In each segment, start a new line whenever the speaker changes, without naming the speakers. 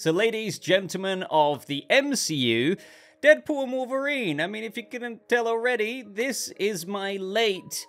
So ladies, gentlemen of the MCU, Deadpool and Wolverine. I mean, if you couldn't tell already, this is my late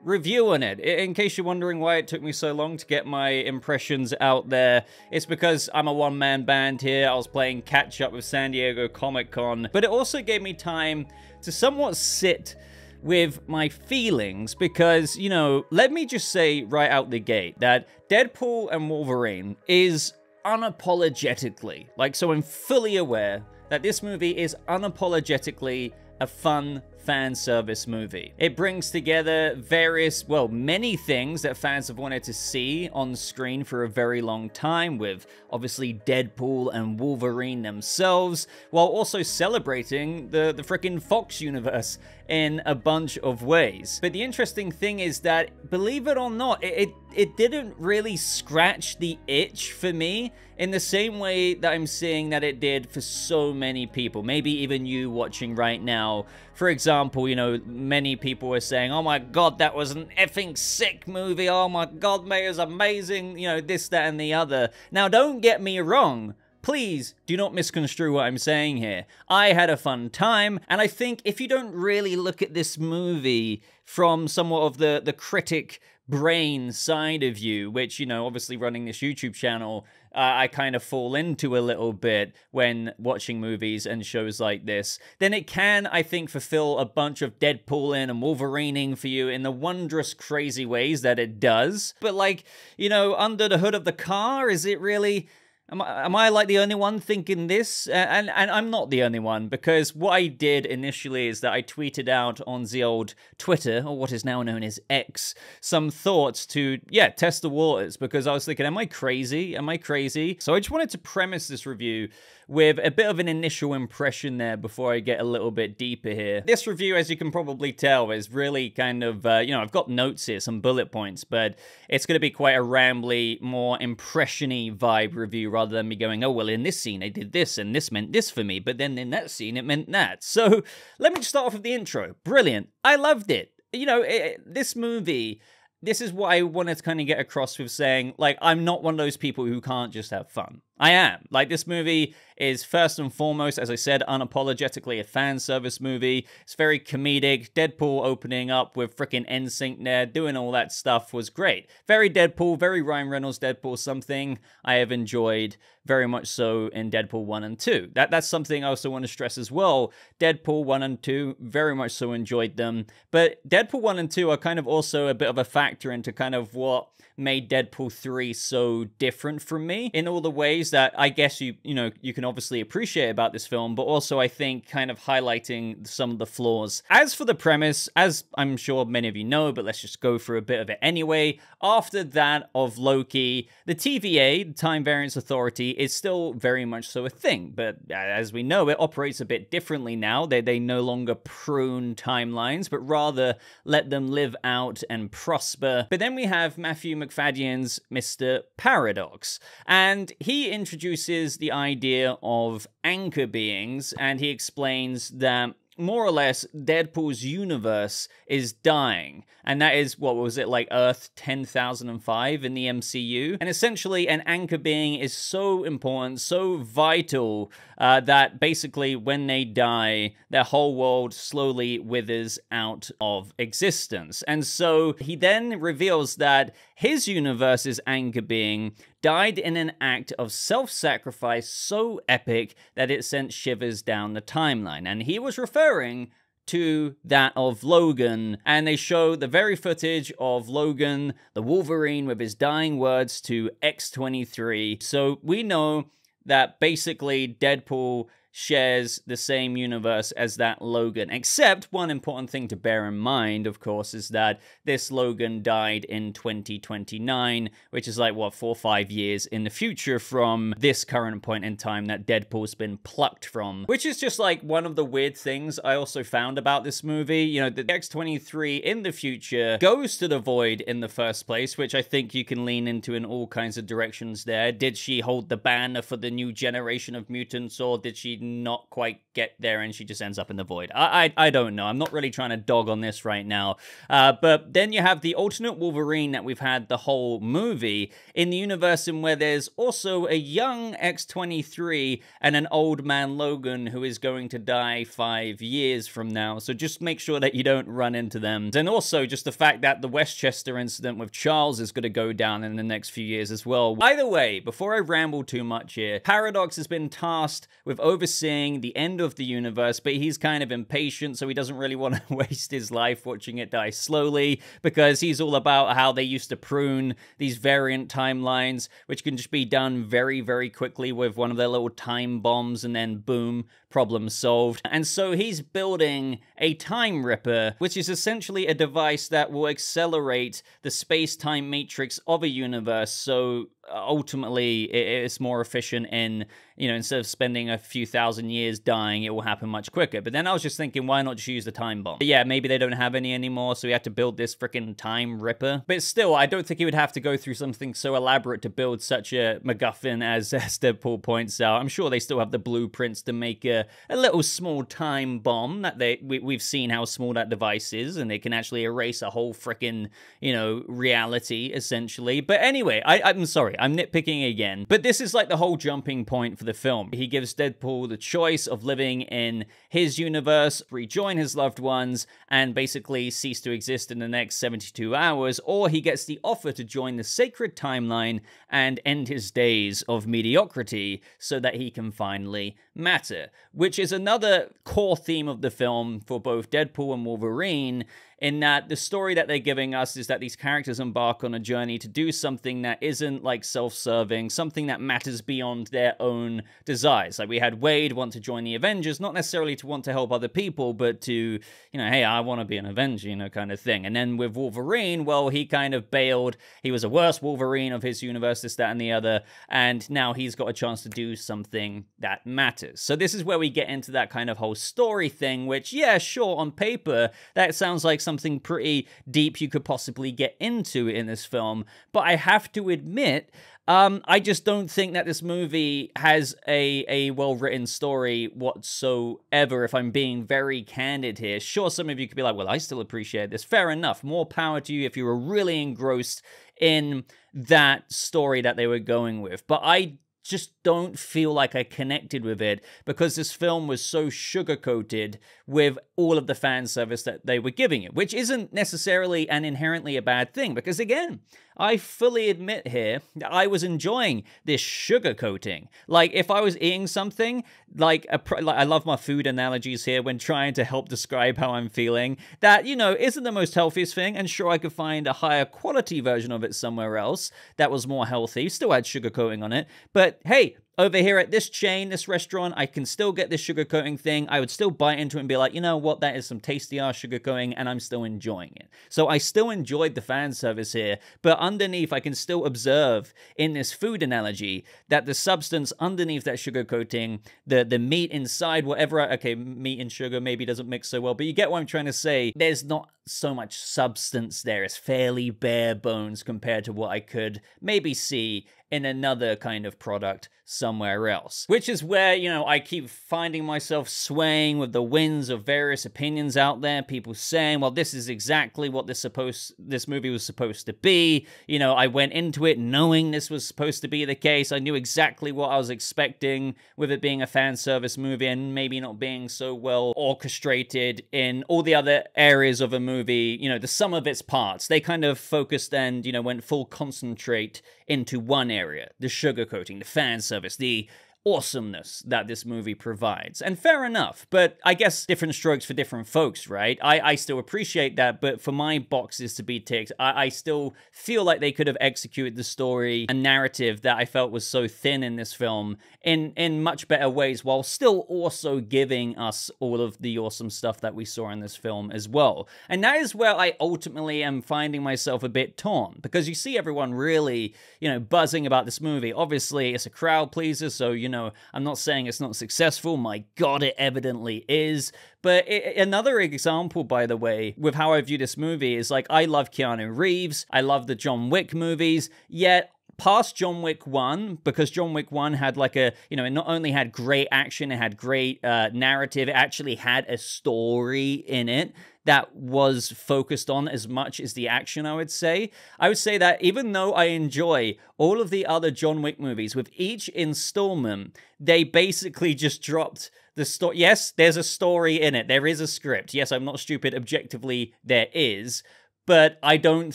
review on it. In case you're wondering why it took me so long to get my impressions out there, it's because I'm a one-man band here. I was playing catch up with San Diego Comic-Con, but it also gave me time to somewhat sit with my feelings because, you know, let me just say right out the gate that Deadpool and Wolverine is unapologetically, so I'm fully aware that this movie is unapologetically a fun fan service movie. It brings together various, well, many things that fans have wanted to see on screen for a very long time, with obviously Deadpool and Wolverine themselves, while also celebrating the frickin' Fox universe in a bunch of ways. But the interesting thing is that, believe it or not, it didn't really scratch the itch for me in the same way that I'm seeing that it did for so many people. Maybe even you watching right now. For example, you know, many people were saying, oh my god, that was an effing sick movie. Oh my god, mate, it was amazing. You know, this, that, and the other. Now, don't get me wrong. Please do not misconstrue what I'm saying here. I had a fun time, and I think if you don't really look at this movie from somewhat of the critic brain side of you, which, you know, obviously running this YouTube channel, I kind of fall into a little bit when watching movies and shows like this, then it can, I think, fulfill a bunch of Deadpooling and Wolverining for you in the wondrous, crazy ways that it does. But, like, you know, under the hood of the car, is it really... Am I like the only one thinking this? And I'm not the only one, because what I did initially is that I tweeted out on the old Twitter, or what is now known as X, some thoughts to, yeah, test the waters, because I was thinking, am I crazy? Am I crazy? So I just wanted to premise this review with a bit of an initial impression there before I get a little bit deeper here. This review, as you can probably tell, is really kind of, you know, I've got notes here, some bullet points, but it's going to be quite a rambly, more impression-y vibe review rather than me going, oh, well, in this scene I did this, and this meant this for me, but then in that scene it meant that. So let me just start off with the intro. Brilliant. I loved it. You know, this movie... This is what I wanted to kind of get across with saying, like, I'm not one of those people who can't just have fun. I am. Like, this movie is first and foremost, as I said, unapologetically a fan service movie. It's very comedic. Deadpool opening up with freaking NSYNC there, doing all that stuff was great. Very Deadpool, very Ryan Reynolds Deadpool, something I have enjoyed very much so in Deadpool 1 and 2. That's something I also want to stress as well. Deadpool 1 and 2, very much so enjoyed them. But Deadpool 1 and 2 are kind of also a bit of a factor into kind of what made Deadpool 3 so different from me in all the ways that I guess you know, you can obviously appreciate about this film, but also I think kind of highlighting some of the flaws. As for the premise, as I'm sure many of you know, but let's just go through a bit of it anyway. After that of Loki, the TVA, the Time Variance Authority, is still very much so a thing, but as we know, it operates a bit differently now. They no longer prune timelines, but rather let them live out and prosper. But then we have Matthew McFadden's Mr. Paradox, and he introduces the idea of anchor beings, and he explains that more or less, Deadpool's universe is dying. And that is, what was it, like Earth 10,005 in the MCU? And essentially, an anchor being is so important, so vital, that basically when they die, their whole world slowly withers out of existence. And so he then reveals that his universe's anchor being died in an act of self-sacrifice so epic that it sent shivers down the timeline. And he was referring to that of Logan, and they show the very footage of Logan, the Wolverine, with his dying words to X-23. So we know that basically Deadpool shares the same universe as that Logan, except one important thing to bear in mind, of course, is that this Logan died in 2029, which is like, what, 4 or 5 years in the future from this current point in time that Deadpool's been plucked from, which is just like one of the weird things I also found about this movie. You know, the X-23 in the future goes to the Void in the first place, which I think you can lean into in all kinds of directions there. Did she hold the banner for the new generation of mutants, or did she not quite get there and she just ends up in the void. I don't know. I'm not really trying to dog on this right now. But then you have the alternate Wolverine that we've had the whole movie in the universe in where there's also a young X-23 and an old man Logan who is going to die 5 years from now. So just make sure that you don't run into them. And also just the fact that the Westchester incident with Charles is going to go down in the next few years as well. Either way, before I ramble too much here, Paradox has been tasked with overseeing the end of the universe, but he's kind of impatient, so he doesn't really want to waste his life watching it die slowly, because he's all about how they used to prune these variant timelines, which can just be done very, very quickly with one of their little time bombs, and then boom, problem solved. And so he's building a time ripper, which is essentially a device that will accelerate the space-time matrix of a universe, so ultimately it's more efficient in, you know, instead of spending a few thousand years dying, it will happen much quicker. But then I was just thinking, why not just use the time bomb? But yeah, maybe they don't have any anymore, so we have to build this freaking time ripper. But still, I don't think he would have to go through something so elaborate to build such a MacGuffin as Deadpool points out. I'm sure they still have the blueprints to make a little small time bomb that we've seen how small that device is, and they can actually erase a whole freaking, you know, reality essentially. But anyway, I'm sorry, I'm nitpicking again, but this is like the whole jumping point for the film. He gives Deadpool the choice of living in his universe, rejoin his loved ones, and basically cease to exist in the next 72 hours, or he gets the offer to join the sacred timeline and end his days of mediocrity so that he can finally matter, which is another core theme of the film for both Deadpool and Wolverine, in that the story that they're giving us is that these characters embark on a journey to do something that isn't like self-serving, something that matters beyond their own desires. Like we had Wade want to join the Avengers, not necessarily to want to help other people, but to, you know, hey, I want to be an Avenger, you know, kind of thing. And then with Wolverine, well, he kind of bailed. He was a worse Wolverine of his universe, this, that, and the other. And now he's got a chance to do something that matters. So this is where we get into that kind of whole story thing, which, yeah, sure, on paper, that sounds like something pretty deep you could possibly get into in this film. But I have to admit, I just don't think that this movie has a well-written story whatsoever, if I'm being very candid here. Sure, some of you could be like, well, I still appreciate this. Fair enough. More power to you if you were really engrossed in that story that they were going with. But I just don't feel like I connected with it because this film was so sugar-coated with all of the fan service that they were giving it, which isn't necessarily and inherently a bad thing, because again, I fully admit here that I was enjoying this sugar-coating. Like, if I was eating something, like I love my food analogies here when trying to help describe how I'm feeling, that, you know, isn't the most healthiest thing, and sure, I could find a higher quality version of it somewhere else that was more healthy, still had sugar coating on it, but hey, over here at this chain, this restaurant, I can still get this sugar coating thing. I would still bite into it and be like, you know what, that is some tasty ass sugar coating, and I'm still enjoying it. So I still enjoyed the fan service here, but underneath, I can still observe in this food analogy that the substance underneath that sugar coating, the meat inside, whatever, okay, meat and sugar maybe doesn't mix so well, but you get what I'm trying to say. There's not so much substance there. It's fairly bare bones compared to what I could maybe see in another kind of product somewhere else. Which is where, you know, I keep finding myself swaying with the winds of various opinions out there. People saying, well, this is exactly what this movie was supposed to be. You know, I went into it knowing this was supposed to be the case. I knew exactly what I was expecting with it being a fan service movie and maybe not being so well orchestrated in all the other areas of a movie. You know, the sum of its parts. They kind of focused and, you know, went full concentrate into one area. The sugarcoating, the fan service, the awesomeness that this movie provides. And fair enough, but I guess different strokes for different folks, right? I still appreciate that, but for my boxes to be ticked, I still feel like they could have executed the story and narrative that I felt was so thin in this film in much better ways, while still also giving us all of the awesome stuff that we saw in this film as well. And that is where I ultimately am finding myself a bit torn, because you see everyone really, you know, buzzing about this movie. Obviously, it's a crowd pleaser, so, you know, I'm not saying it's not successful. My God, it evidently is. But another example, by the way, with how I view this movie is, like, I love Keanu Reeves. I love the John Wick movies, yet past John Wick 1, because John Wick 1 had like a, you know, it not only had great action, it had great narrative, it actually had a story in it that was focused on as much as the action, I would say. I would say that even though I enjoy all of the other John Wick movies, with each installment, they basically just dropped the story. Yes, there's a story in it. There is a script. Yes, I'm not stupid. Objectively, there is. But I don't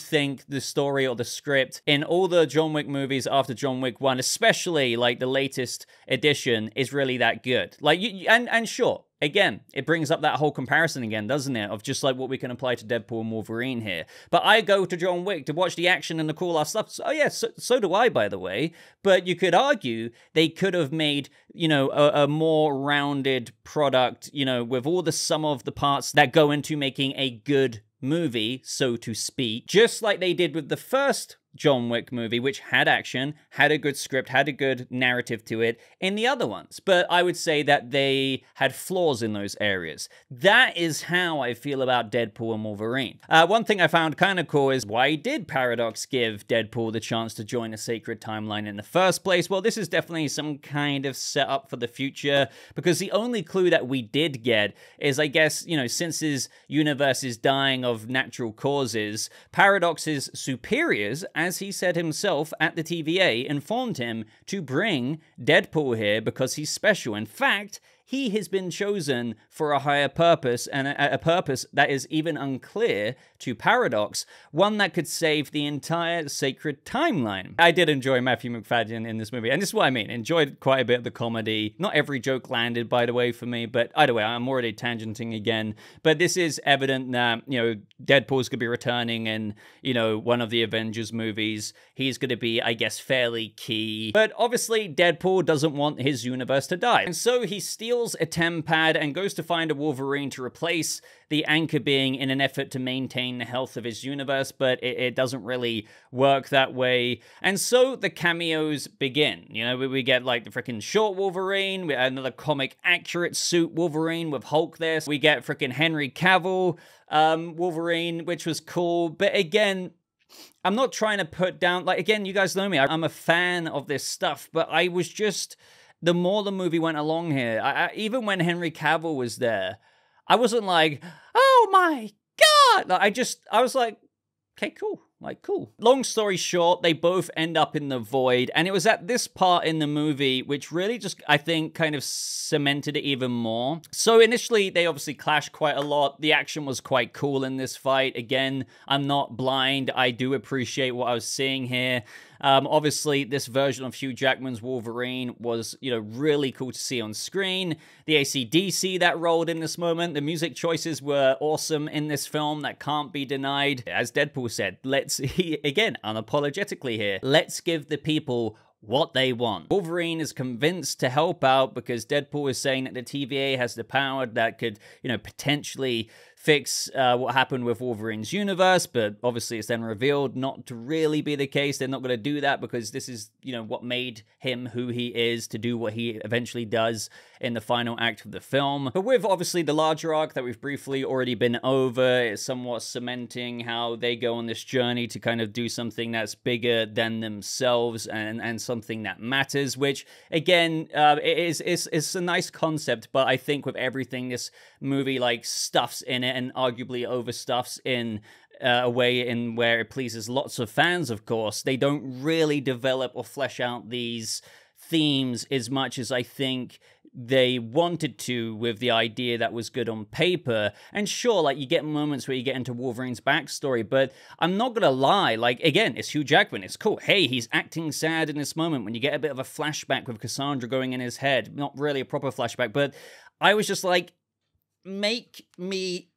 think the story or the script in all the John Wick movies after John Wick 1, especially like the latest edition, is really that good. Like, and sure, again, it brings up that whole comparison again, doesn't it? Of just like what we can apply to Deadpool and Wolverine here. But I go to John Wick to watch the action and the cool ass stuff. So, oh yeah, so do I, by the way. But you could argue they could have made, you know, a more rounded product, you know, with all the sum of the parts that go into making a good movie, so to speak, just like they did with the first John Wick movie, which had action, had a good script, had a good narrative to it in the other ones. But I would say that they had flaws in those areas. That is how I feel about Deadpool and Wolverine. One thing I found kind of cool is, why did Paradox give Deadpool the chance to join a sacred timeline in the first place? Well, this is definitely some kind of setup for the future, because the only clue that we did get is, I guess, you know, since his universe is dying of natural causes, Paradox's superiors, as he said himself at the TVA, informed him to bring Deadpool here because he's special. In fact, he has been chosen for a higher purpose, and a purpose that is even unclear to Paradox, one that could save the entire sacred timeline. I did enjoy Matthew McFadden in this movie, and this is what I mean. Enjoyed quite a bit of the comedy. Not every joke landed, by the way, for me, but either way, I'm already tangenting again. But this is evident that, you know, Deadpool's gonna be returning in, you know, one of the Avengers movies. He's gonna be, I guess, fairly key. But obviously, Deadpool doesn't want his universe to die, and so he steals a TemPad and goes to find a Wolverine to replace the anchor being in an effort to maintain the health of his universe, but it doesn't really work that way. And so the cameos begin. You know, we get like the freaking short Wolverine, we have another comic accurate suit Wolverine with Hulk there. We get freaking Henry Cavill Wolverine, which was cool. But again, I'm not trying to put down, like, again, you guys know me, I'm a fan of this stuff, but I was just, the more the movie went along here, even when Henry Cavill was there, I wasn't like, oh my God. Like, I was like, okay, cool. Like, cool. Long story short, they both end up in the void, and it was at this part in the movie which really just, I think, kind of cemented it even more. So initially, they obviously clashed quite a lot. The action was quite cool in this fight. Again, I'm not blind. I do appreciate what I was seeing here. Obviously, this version of Hugh Jackman's Wolverine was, you know, really cool to see on screen. The AC/DC that rolled in this moment, the music choices were awesome in this film, that can't be denied. As Deadpool said, again, unapologetically here, let's give the people what they want. Wolverine is convinced to help out because Deadpool is saying that the TVA has the power that could, you know, potentially fix what happened with Wolverine's universe, but obviously it's then revealed not to really be the case. They're not going to do that because this is, you know, what made him who he is, to do what he eventually does in the final act of the film. But with obviously the larger arc that we've briefly already been over, it's somewhat cementing how they go on this journey to kind of do something that's bigger than themselves and something that matters, which again, it's a nice concept, but I think with everything this movie like stuffs in it and arguably overstuffs in a way in where it pleases lots of fans, of course, they don't really develop or flesh out these themes as much as I think they wanted to with the idea that was good on paper. And sure, like, you get moments where you get into Wolverine's backstory, but I'm not gonna lie, like, again, it's Hugh Jackman, it's cool. Hey, he's acting sad in this moment when you get a bit of a flashback with Cassandra going in his head. Not really a proper flashback, but I was just like, make me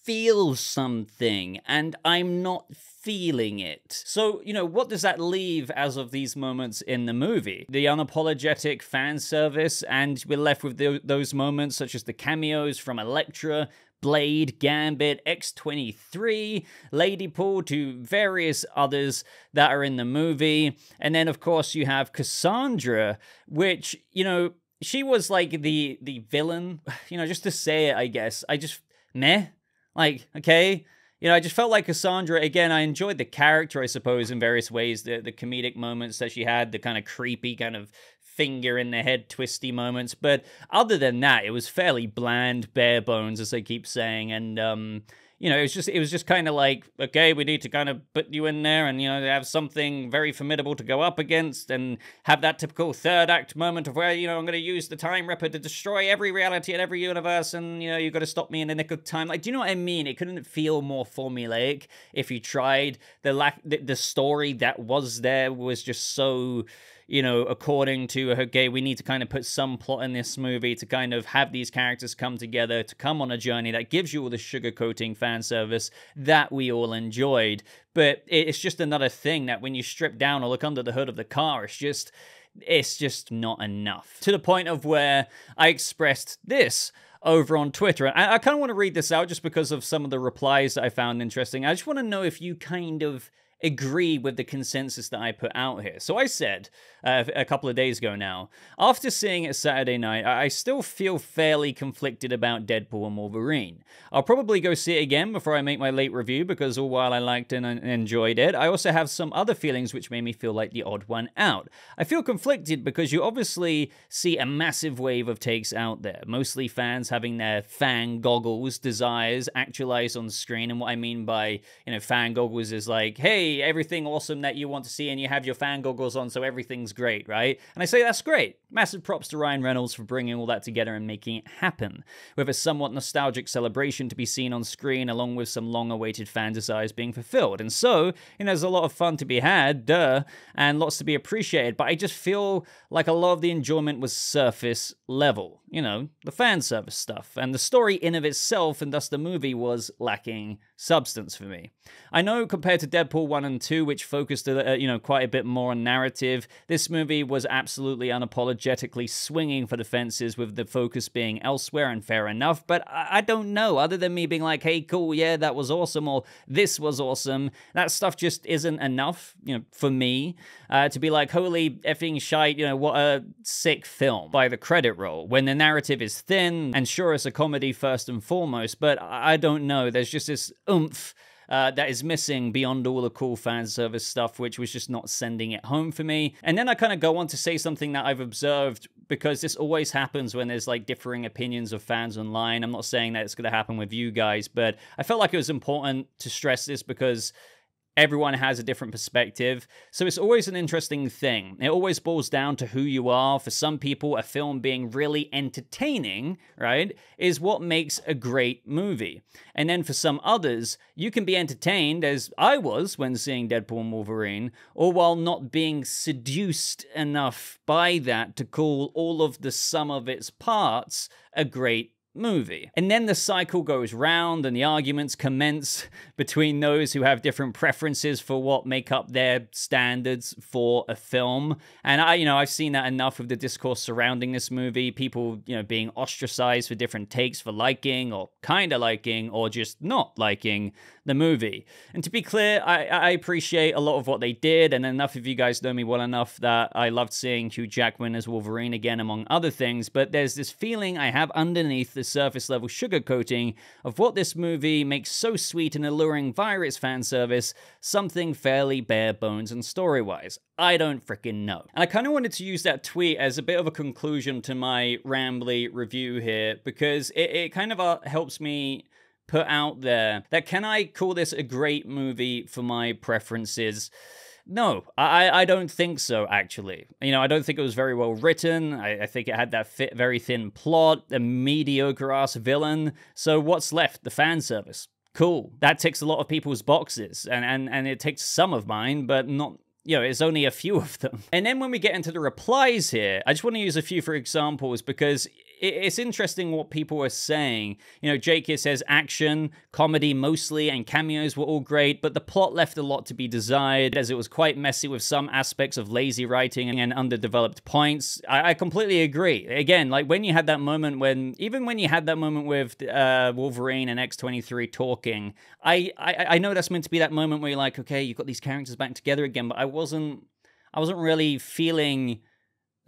feel something, and I'm not feeling it. So, you know, what does that leave as of these moments in the movie? The unapologetic fan service, and we're left with those moments such as the cameos from Elektra, Blade, Gambit, X-23, Ladypool, to various others that are in the movie. And then, of course, you have Cassandra, which, you know, she was like the villain, you know, just to say it, I guess. I just, meh. Like, okay, You know, I just felt like Cassandra, again, I enjoyed the character, I suppose, in various ways. The comedic moments that she had, the kind of creepy kind of finger in the head twisty moments. But other than that, it was fairly bland, bare bones, as they keep saying. And, you know, it was just kind of like, okay, we need to kind of put you in there and, you know, have something very formidable to go up against and have that typical third act moment of where, you know, I'm going to use the Time Ripper to destroy every reality and every universe and, you know, you've got to stop me in the nick of time. Like, do you know what I mean? It couldn't feel more formulaic if you tried. The story that was there was just so, you know, according to okay, we need to kind of put some plot in this movie to kind of have these characters come together, to come on a journey that gives you all the sugarcoating fan service that we all enjoyed. But it's just another thing that when you strip down or look under the hood of the car, it's just not enough. To the point of where I expressed this over on Twitter. And I kind of want to read this out just because of some of the replies that I found interesting. I just want to know if you kind of agree with the consensus that I put out here. So I said a couple of days ago now, after seeing it Saturday night, I still feel fairly conflicted about Deadpool and Wolverine. I'll probably go see it again before I make my late review because all while I liked and enjoyed it, I also have some other feelings which made me feel like the odd one out. I feel conflicted because you obviously see a massive wave of takes out there, mostly fans having their fan goggles desires actualized on screen. And what I mean by, you know, fan goggles is like, hey, everything awesome that you want to see and you have your fan goggles on so everything's great, right? And I say that's great. Massive props to Ryan Reynolds for bringing all that together and making it happen, with a somewhat nostalgic celebration to be seen on screen along with some long-awaited fan desires being fulfilled. And so, you know, there's a lot of fun to be had, and lots to be appreciated, but I just feel like a lot of the enjoyment was surface level. You know, the fan service stuff, and the story in of itself, and thus the movie, was lacking substance for me. I know compared to Deadpool 1 and 2, which focused, you know, quite a bit more on narrative, this movie was absolutely unapologetically swinging for the fences with the focus being elsewhere, and fair enough, but I don't know, other than me being like, hey, cool, yeah, that was awesome, or this was awesome, that stuff just isn't enough, you know, for me, to be like, holy effing shite, you know, what a sick film by the credit roll, when the narrative is thin, and sure, it's a comedy first and foremost, but I don't know, there's just this oomph that is missing beyond all the cool fan service stuff, which was just not sending it home for me. And then I kind of go on to say something that I've observed, because this always happens when there's like differing opinions of fans online. I'm not saying that it's going to happen with you guys, but I felt like it was important to stress this because everyone has a different perspective, so it's always an interesting thing. It always boils down to who you are. For some people, a film being really entertaining, right, is what makes a great movie. And then for some others, you can be entertained, as I was when seeing Deadpool and Wolverine, or while not being seduced enough by that to call all of the sum of its parts a great movie. And then the cycle goes round and the arguments commence between those who have different preferences for what make up their standards for a film. And I've seen that enough of the discourse surrounding this movie, people, you know, being ostracized for different takes for liking or kind of liking or just not liking the movie. And to be clear, I appreciate a lot of what they did, and enough of you guys know me well enough that I loved seeing Hugh Jackman as Wolverine again, among other things, but there's this feeling I have underneath the surface level sugarcoating of what this movie makes so sweet and alluring via its fan service, something fairly bare bones and story-wise. I don't freaking know. And I kind of wanted to use that tweet as a bit of a conclusion to my rambly review here, because it kind of helps me put out there that, can I call this a great movie for my preferences? No, I don't think so, actually. You know, I don't think it was very well written. I think it had that very thin plot, a mediocre-ass villain. So what's left? The fan service. Cool. That ticks a lot of people's boxes, and it ticks some of mine, but not, you know, it's only a few of them. And then when we get into the replies here, I just want to use a few for examples, because it's interesting what people are saying. You know, Jake here says action, comedy mostly, and cameos were all great, but the plot left a lot to be desired, as it was quite messy with some aspects of lazy writing and underdeveloped points. I completely agree. Again, like when you had that moment even when you had that moment with Wolverine and X-23 talking, I know that's meant to be that moment where you're like, okay, you've got these characters back together again, but I wasn't really feeling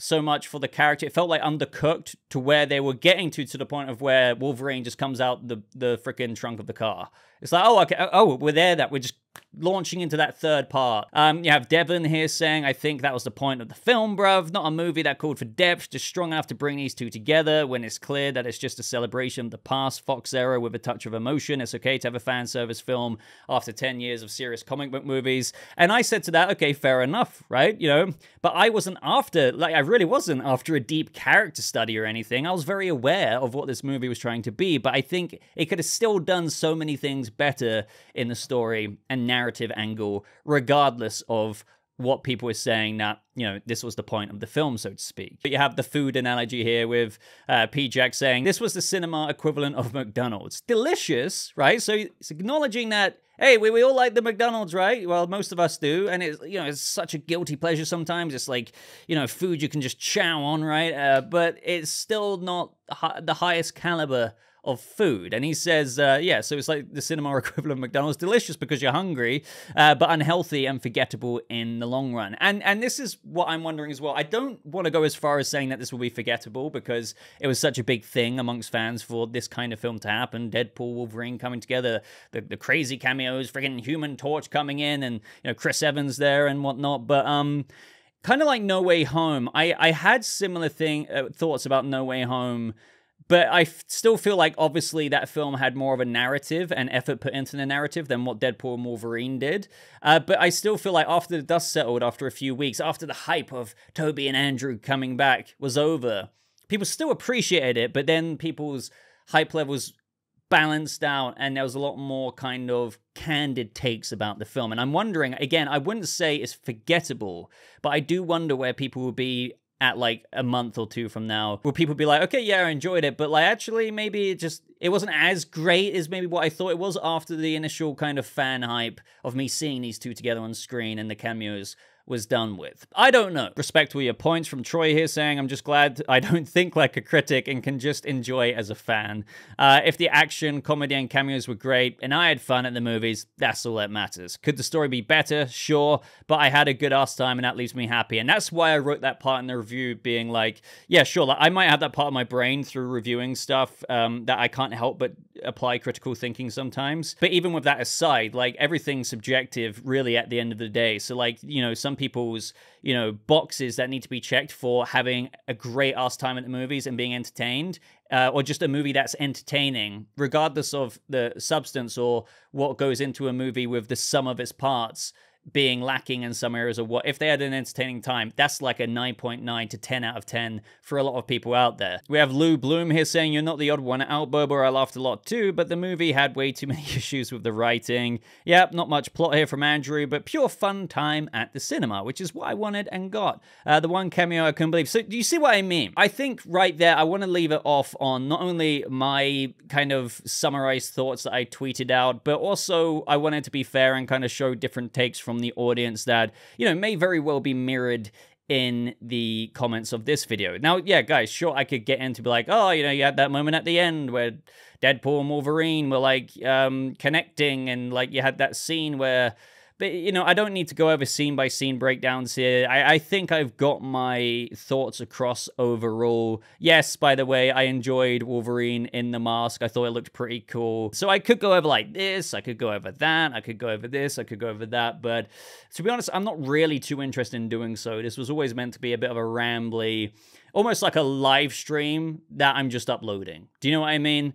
so much for the character. It felt like undercooked to where they were getting to the point of where Wolverine just comes out the freaking trunk of the car. It's like, oh, okay, oh, we're there, that we're just launching into that third part. You have Devin here saying, I think that was the point of the film, bruv. Not a movie that called for depth, just strong enough to bring these two together when it's clear that it's just a celebration of the past Fox era with a touch of emotion. It's okay to have a fan service film after 10 years of serious comic book movies. And I said to that, okay, fair enough, right? You know, but I wasn't after, like, I really wasn't after a deep character study or anything. I was very aware of what this movie was trying to be, but I think it could have still done so many things better in the story and narrative angle, regardless of what people were saying that, you know, this was the point of the film, so to speak. But you have the food analogy here with P-Jack saying, this was the cinema equivalent of McDonald's. Delicious, right? So it's acknowledging that, hey, we all like the McDonald's, right? Well, most of us do, and it's, you know, it's such a guilty pleasure sometimes. It's like, you know, food you can just chow on, right? But it's still not the highest caliber of food. And he says, yeah, so it's like the cinema equivalent of McDonald's, delicious because you're hungry, but unhealthy and forgettable in the long run. And this is what I'm wondering as well. I don't want to go as far as saying that this will be forgettable because it was such a big thing amongst fans for this kind of film to happen. Deadpool, Wolverine coming together, the crazy cameos, friggin' Human Torch coming in, and, you know, Chris Evans there and whatnot. But kind of like No Way Home, I had similar thoughts about No Way Home. But I still feel like, obviously, that film had more of a narrative and effort put into the narrative than what Deadpool and Wolverine did. But I still feel like after the dust settled, after a few weeks, after the hype of Toby and Andrew coming back was over, people still appreciated it, but then people's hype levels balanced out, and there was a lot more kind of candid takes about the film. And I'm wondering, again, I wouldn't say it's forgettable, but I do wonder where people will be at like a month or two from now. Will people be like, okay, yeah, I enjoyed it, but like actually maybe it wasn't as great as maybe what I thought it was after the initial kind of fan hype of me seeing these two together on screen and the cameos was done with. I don't know. Respectfully, your points from Troy here saying, I'm just glad I don't think like a critic and can just enjoy as a fan. If the action, comedy, and cameos were great and I had fun at the movies, that's all that matters. Could the story be better? Sure, but I had a good ass time and that leaves me happy. And that's why I wrote that part in the review being like, yeah, sure, like, I might have that part of my brain through reviewing stuff that I can't help but apply critical thinking sometimes. But even with that aside, like, everything's subjective really at the end of the day. So like, you know, some people's, you know, boxes that need to be checked for having a great ass time at the movies and being entertained, or just a movie that's entertaining, regardless of the substance or what goes into a movie with the sum of its parts being lacking in some areas, or what if they had an entertaining time, that's like a 9.9 to 10 out of 10 for a lot of people out there. We have Lou Bloom here saying, you're not the odd one out, Bobo. I laughed a lot too, but the movie had way too many issues with the writing. Yep, not much plot here from Andrew, but pure fun time at the cinema, which is what I wanted and got. The one cameo I couldn't believe. So do you see what I mean? I think right there, I want to leave it off on not only my kind of summarized thoughts that I tweeted out, but also I wanted to be fair and kind of show different takes from the audience that, you know, may very well be mirrored in the comments of this video. Now, yeah, guys, sure, I could get into be like, oh, you know, you had that moment at the end where Deadpool and Wolverine were like connecting, and like you had that scene where, but, you know, I don't need to go over scene by scene breakdowns here. I think I've got my thoughts across overall. Yes, by the way, I enjoyed Wolverine in the mask. I thought it looked pretty cool. So I could go over like this, I could go over that, I could go over this, I could go over that. But to be honest, I'm not really too interested in doing so. This was always meant to be a bit of a rambly, almost like a live stream that I'm just uploading. Do you know what I mean?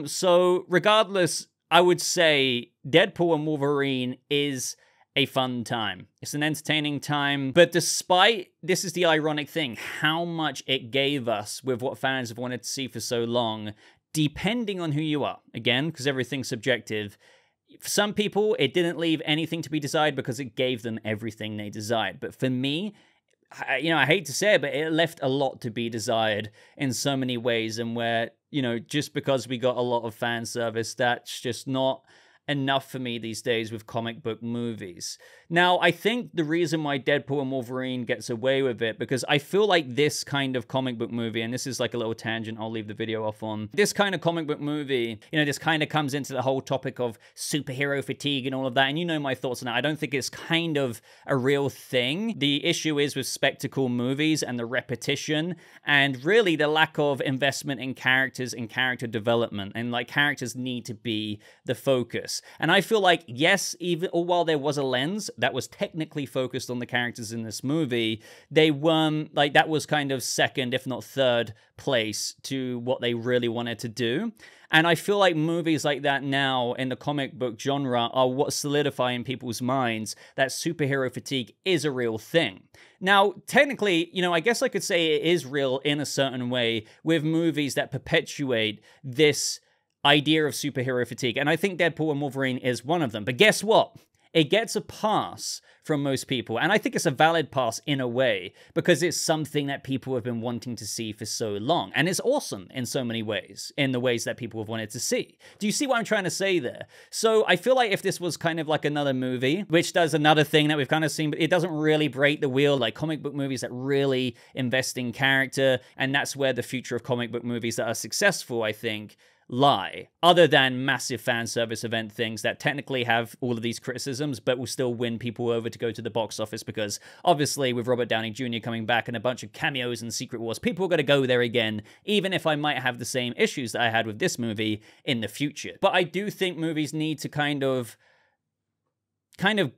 So regardless, I would say Deadpool and Wolverine is a fun time. It's an entertaining time, but despite, this is the ironic thing, how much it gave us with what fans have wanted to see for so long, depending on who you are, again, because everything's subjective, for some people, it didn't leave anything to be desired because it gave them everything they desired. But for me, you know, I hate to say it, but it left a lot to be desired in so many ways, and where, you know, just because we got a lot of fan service, that's just not enough for me these days with comic book movies. Now, I think the reason why Deadpool and Wolverine gets away with it, because I feel like this kind of comic book movie, and this is like a little tangent I'll leave the video off on, this kind of comic book movie, you know, this kind of comes into the whole topic of superhero fatigue and all of that, and you know my thoughts on that. I don't think it's kind of a real thing. The issue is with spectacle movies and the repetition, and really the lack of investment in characters and character development, and like characters need to be the focus. And I feel like, yes, even while there was a lens that was technically focused on the characters in this movie, they weren't, like, that was kind of second, if not third place to what they really wanted to do. And I feel like movies like that now in the comic book genre are what solidify in people's minds that superhero fatigue is a real thing. Now, technically, you know, I guess I could say it is real in a certain way with movies that perpetuate this idea of superhero fatigue. And I think Deadpool and Wolverine is one of them. But guess what? It gets a pass from most people. And I think it's a valid pass in a way, because it's something that people have been wanting to see for so long. And it's awesome in so many ways, in the ways that people have wanted to see. Do you see what I'm trying to say there? So I feel like if this was kind of like another movie, which does another thing that we've kind of seen, but it doesn't really break the wheel, like comic book movies that really invest in character. And that's where the future of comic book movies that are successful, I think, lie, other than massive fan service event things that technically have all of these criticisms but will still win people over to go to the box office, because obviously with Robert Downey Jr. coming back and a bunch of cameos and Secret Wars, people are going to go there again, even if I might have the same issues that I had with this movie in the future. But I do think movies need to kind of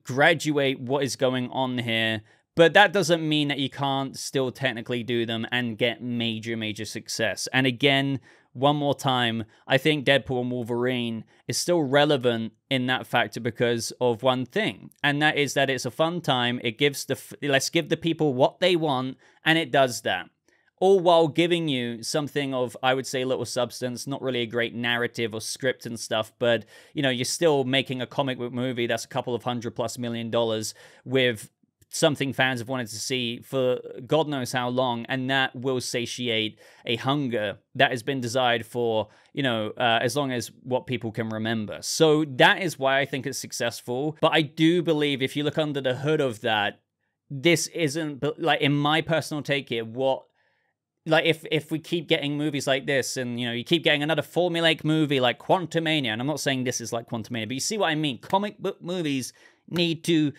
graduate what is going on here. But that doesn't mean that you can't still technically do them and get major success. And again, one more time, I think Deadpool and Wolverine is still relevant in that factor because of one thing, and that is that it's a fun time. It gives let's give the people what they want, and it does that. All while giving you something of, I would say, little substance, not really a great narrative or script and stuff, but, you know, you're still making a comic book movie that's a couple of $100+ million with something fans have wanted to see for God knows how long, and that will satiate a hunger that has been desired for, you know, as long as what people can remember. So that is why I think it's successful. But I do believe if you look under the hood of that, this isn't, like, in my personal take here, what, like, if we keep getting movies like this, and, you know, you keep getting another formulaic movie like Quantumania, and I'm not saying this is like Quantumania, but you see what I mean? Comic book movies need to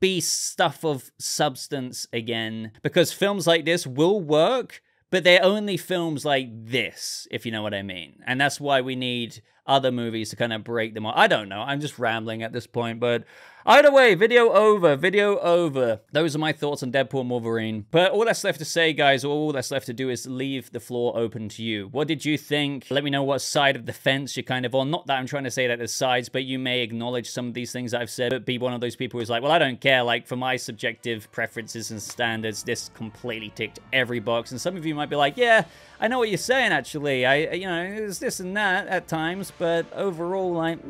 be stuff of substance again, because films like this will work, but they're only films like this, if you know what I mean. And that's why we need other movies to kind of break them up. I don't know, I'm just rambling at this point, but either way, video over. Those are my thoughts on Deadpool and Wolverine. But all that's left to say, guys, all that's left to do is leave the floor open to you. What did you think? Let me know what side of the fence you're kind of on. Not that I'm trying to say that there's sides, but you may acknowledge some of these things I've said, but be one of those people who's like, well, I don't care. Like, for my subjective preferences and standards, this completely ticked every box. And some of you might be like, yeah, I know what you're saying, actually. You know, it's this and that at times, but overall, like,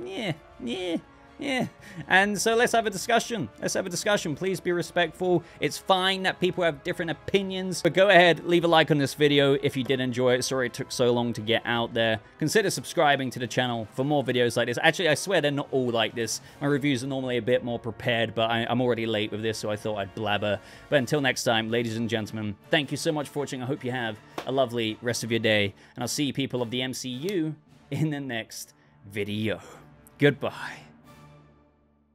yeah. And so let's have a discussion. Please be respectful. It's fine that people have different opinions, but go ahead, leave a like on this video if you did enjoy it. Sorry it took so long to get out there. Consider subscribing to the channel for more videos like this. Actually, I swear they're not all like this. My reviews are normally a bit more prepared, but I'm already late with this, so I thought I'd blabber. But until next time, ladies and gentlemen, thank you so much for watching. I hope you have a lovely rest of your day, and I'll see you people of the MCU in the next video. Goodbye.